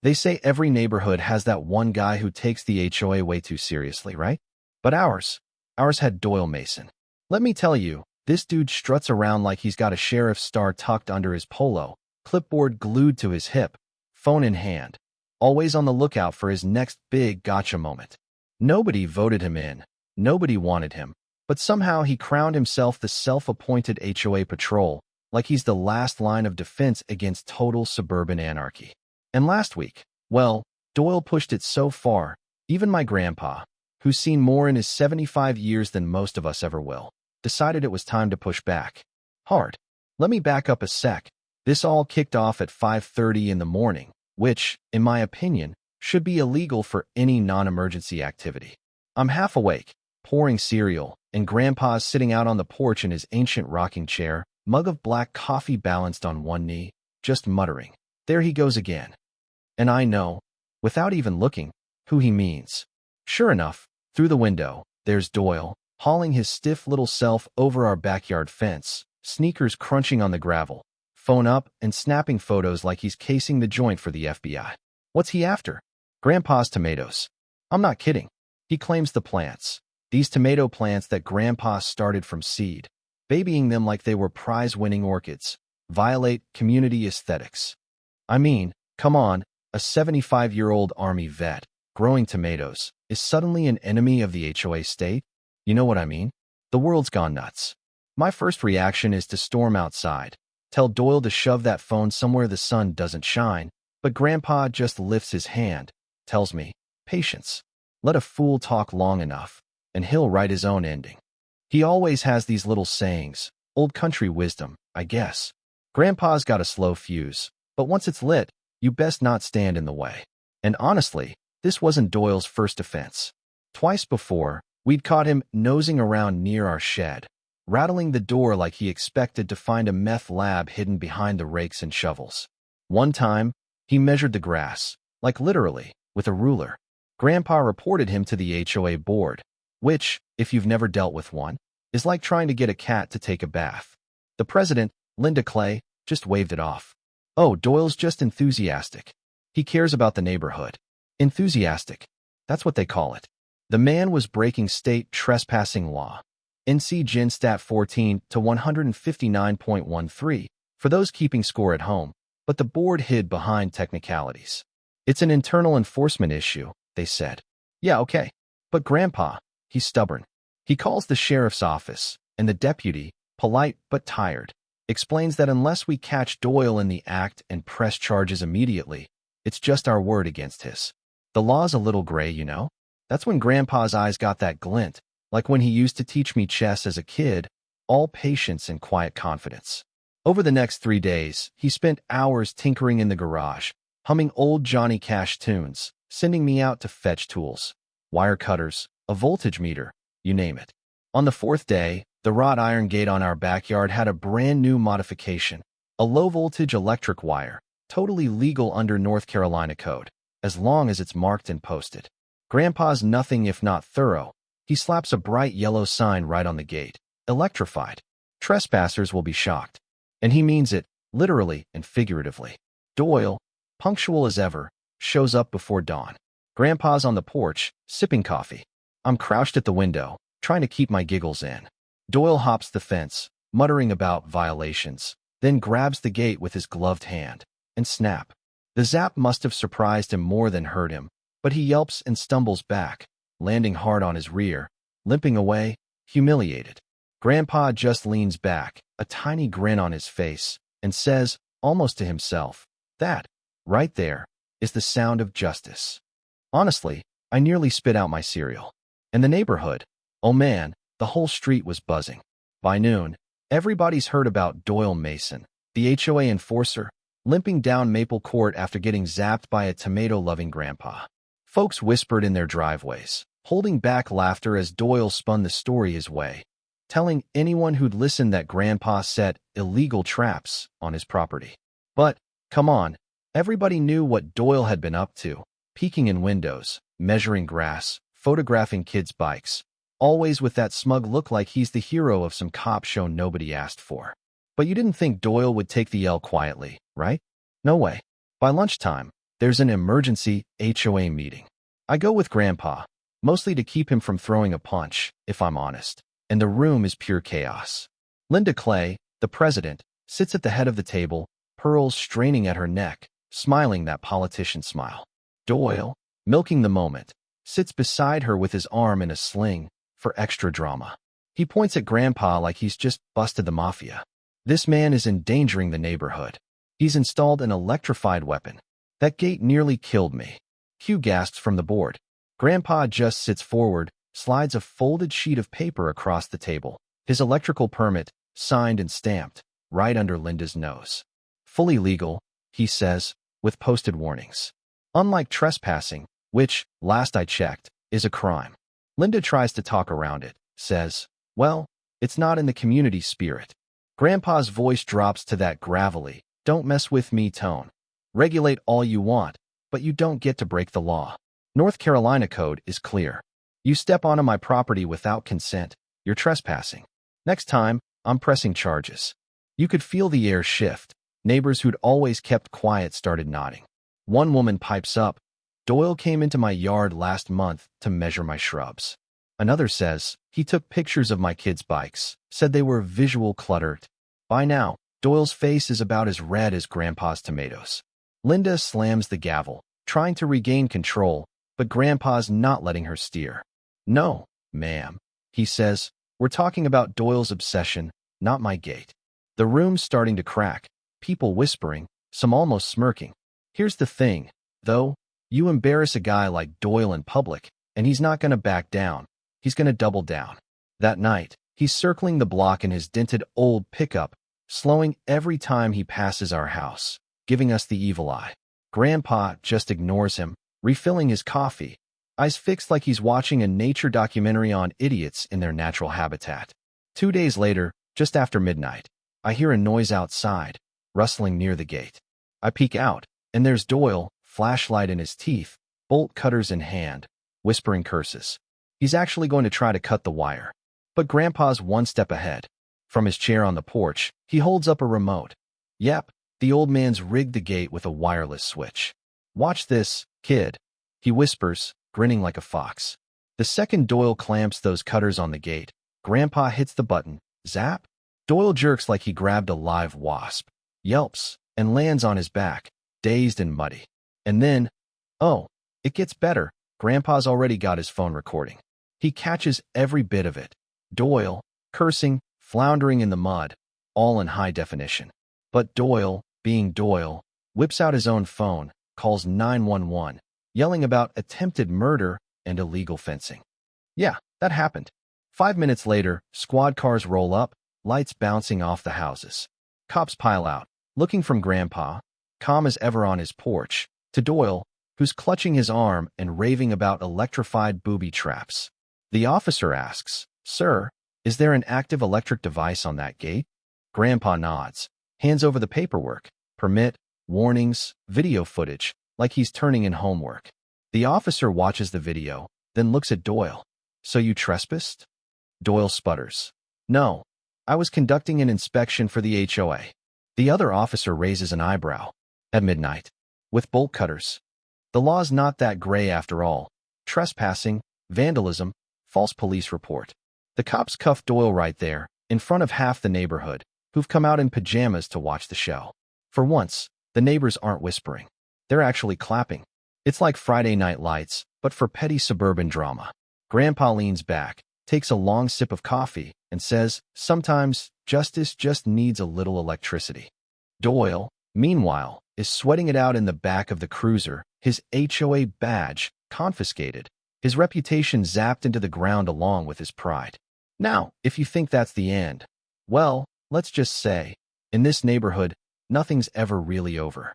They say every neighborhood has that one guy who takes the HOA way too seriously, right? But ours had Doyle Mason. Let me tell you, this dude struts around like he's got a sheriff's star tucked under his polo, clipboard glued to his hip, phone in hand, always on the lookout for his next big gotcha moment. Nobody voted him in, nobody wanted him, but somehow he crowned himself the self-appointed HOA patrol, like he's the last line of defense against total suburban anarchy. And last week, well, Doyle pushed it so far, even my grandpa, who's seen more in his 75 years than most of us ever will, decided it was time to push back. Hard. Let me back up a sec. This all kicked off at 5:30 in the morning, which, in my opinion, should be illegal for any non-emergency activity. I'm half awake, pouring cereal, and Grandpa's sitting out on the porch in his ancient rocking chair, mug of black coffee balanced on one knee, just muttering, "There he goes again." And I know, without even looking, who he means. Sure enough, through the window, there's Doyle, hauling his stiff little self over our backyard fence, sneakers crunching on the gravel, phone up and snapping photos like he's casing the joint for the FBI. What's he after? Grandpa's tomatoes. I'm not kidding. He claims the plants. These tomato plants that Grandpa started from seed, babying them like they were prize-winning orchids, violate community aesthetics. I mean, come on, a 75-year-old Army vet, growing tomatoes, is suddenly an enemy of the HOA state? You know what I mean? The world's gone nuts. My first reaction is to storm outside, tell Doyle to shove that phone somewhere the sun doesn't shine, but Grandpa just lifts his hand, tells me, patience. Let a fool talk long enough, and he'll write his own ending. He always has these little sayings, old country wisdom, I guess. Grandpa's got a slow fuse, but once it's lit, you best not stand in the way. And honestly, this wasn't Doyle's first offense. Twice before, we'd caught him nosing around near our shed, rattling the door like he expected to find a meth lab hidden behind the rakes and shovels. One time, he measured the grass, like literally, with a ruler. Grandpa reported him to the HOA board, which, if you've never dealt with one, is like trying to get a cat to take a bath. The president, Linda Clay, just waved it off. Oh, Doyle's just enthusiastic. He cares about the neighborhood. Enthusiastic. That's what they call it. The man was breaking state trespassing law. NC Gen Stat 14 to 159.13 for those keeping score at home, but the board hid behind technicalities. It's an internal enforcement issue, they said. Yeah, okay. But Grandpa, he's stubborn. He calls the sheriff's office, and the deputy, polite but tired, explains that unless we catch Doyle in the act and press charges immediately, it's just our word against his. The law's a little gray, you know? That's when Grandpa's eyes got that glint, like when he used to teach me chess as a kid, all patience and quiet confidence. Over the next 3 days, he spent hours tinkering in the garage, humming old Johnny Cash tunes, sending me out to fetch tools, wire cutters, a voltage meter, you name it. On the 4th day, the wrought iron gate on our backyard had a brand new modification, a low-voltage electric wire, totally legal under North Carolina code, as long as it's marked and posted. Grandpa's nothing if not thorough. He slaps a bright yellow sign right on the gate, Electrified. Trespassers will be shocked. And he means it, literally and figuratively. Doyle, punctual as ever, shows up before dawn. Grandpa's on the porch, sipping coffee. I'm crouched at the window, trying to keep my giggles in. Doyle hops the fence, muttering about violations, then grabs the gate with his gloved hand, and snap. The zap must have surprised him more than hurt him, but he yelps and stumbles back, landing hard on his rear, limping away, humiliated. Grandpa just leans back, a tiny grin on his face, and says, almost to himself, that, right there, is the sound of justice. Honestly, I nearly spit out my cereal. And the neighborhood, oh man, the whole street was buzzing. By noon, everybody's heard about Doyle Mason, the HOA enforcer, limping down Maple Court after getting zapped by a tomato-loving grandpa. Folks whispered in their driveways, holding back laughter as Doyle spun the story his way, telling anyone who'd listen that Grandpa set illegal traps on his property. But, come on, everybody knew what Doyle had been up to, peeking in windows, measuring grass, photographing kids' bikes, always with that smug look like he's the hero of some cop show nobody asked for. But you didn't think Doyle would take the L quietly, right? No way. By lunchtime, There's an emergency HOA meeting. I go with Grandpa, mostly to keep him from throwing a punch, if I'm honest. And the room is pure chaos. Linda Clay, the president, sits at the head of the table, pearls straining at her neck, smiling that politician smile. Doyle, milking the moment, sits beside her with his arm in a sling for extra drama. He points at Grandpa like he's just busted the mafia. This man is endangering the neighborhood. He's installed an electrified weapon. That gate nearly killed me. Hugh gasps from the board. Grandpa just sits forward, slides a folded sheet of paper across the table. His electrical permit, signed and stamped, right under Linda's nose. Fully legal, he says, with posted warnings. Unlike trespassing, which, last I checked, is a crime. Linda tries to talk around it, says, well, it's not in the community spirit. Grandpa's voice drops to that gravelly, don't mess with me tone. Regulate all you want, but you don't get to break the law. North Carolina code is clear. You step onto my property without consent, you're trespassing. Next time, I'm pressing charges. You could feel the air shift. Neighbors who'd always kept quiet started nodding. One woman pipes up, Doyle came into my yard last month to measure my shrubs. Another says, he took pictures of my kids' bikes, said they were visual cluttered. By now, Doyle's face is about as red as Grandpa's tomatoes. Linda slams the gavel, trying to regain control, but Grandpa's not letting her steer. No, ma'am, he says, we're talking about Doyle's obsession, not my gate. The room's starting to crack, people whispering, some almost smirking. Here's the thing, though, you embarrass a guy like Doyle in public, and he's not going to back down. He's going to double down. That night, he's circling the block in his dented old pickup, slowing every time he passes our house, giving us the evil eye. Grandpa just ignores him, refilling his coffee, eyes fixed like he's watching a nature documentary on idiots in their natural habitat. 2 days later, just after midnight, I hear a noise outside, rustling near the gate. I peek out, and there's Doyle, flashlight in his teeth, bolt cutters in hand, whispering curses. He's actually going to try to cut the wire. But Grandpa's one step ahead. From his chair on the porch, he holds up a remote. Yep, the old man's rigged the gate with a wireless switch. Watch this, kid, he whispers, grinning like a fox. The second Doyle clamps those cutters on the gate, Grandpa hits the button, zap. Doyle jerks like he grabbed a live wasp, yelps, and lands on his back, dazed and muddy. And then, oh, it gets better. Grandpa's already got his phone recording. He catches every bit of it. Doyle, cursing, floundering in the mud, all in high definition. But Doyle, being Doyle, whips out his own phone, calls 911, yelling about attempted murder and illegal fencing. Yeah, that happened. 5 minutes later, squad cars roll up, lights bouncing off the houses. Cops pile out, looking from Grandpa, calm as ever on his porch, to Doyle, who's clutching his arm and raving about electrified booby traps. The officer asks, Sir, is there an active electric device on that gate? Grandpa nods, hands over the paperwork, permit, warnings, video footage, like he's turning in homework. The officer watches the video, then looks at Doyle. So you trespassed? Doyle sputters. No, I was conducting an inspection for the HOA. The other officer raises an eyebrow. At midnight. With bolt cutters. The law's not that gray after all. Trespassing, vandalism, false police report. The cops cuff Doyle right there, in front of half the neighborhood, who've come out in pajamas to watch the show. For once, the neighbors aren't whispering. They're actually clapping. It's like Friday Night Lights, but for petty suburban drama. Grandpa leans back, takes a long sip of coffee, and says, sometimes, justice just needs a little electricity. Doyle, meanwhile, is sweating it out in the back of the cruiser, his HOA badge confiscated, his reputation zapped into the ground along with his pride. Now, if you think that's the end, well, let's just say, in this neighborhood, nothing's ever really over.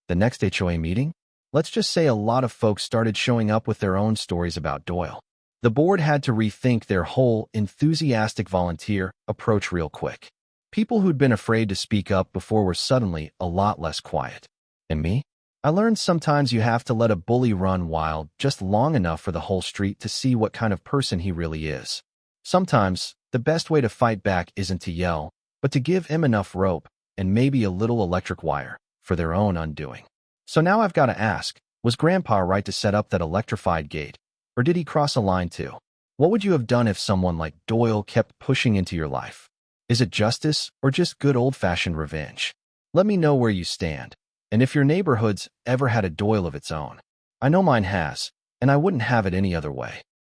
The next HOA meeting? Let's just say a lot of folks started showing up with their own stories about Doyle. The board had to rethink their whole enthusiastic volunteer approach real quick. People who'd been afraid to speak up before were suddenly a lot less quiet. And me? I learned sometimes you have to let a bully run wild just long enough for the whole street to see what kind of person he really is. Sometimes, the best way to fight back isn't to yell, but to give him enough rope and maybe a little electric wire for their own undoing. So now I've got to ask, was Grandpa right to set up that electrified gate? Or did he cross a line too? What would you have done if someone like Doyle kept pushing into your life? Is it justice or just good old-fashioned revenge? Let me know where you stand, and if your neighborhood's ever had a Doyle of its own. I know mine has, and I wouldn't have it any other way.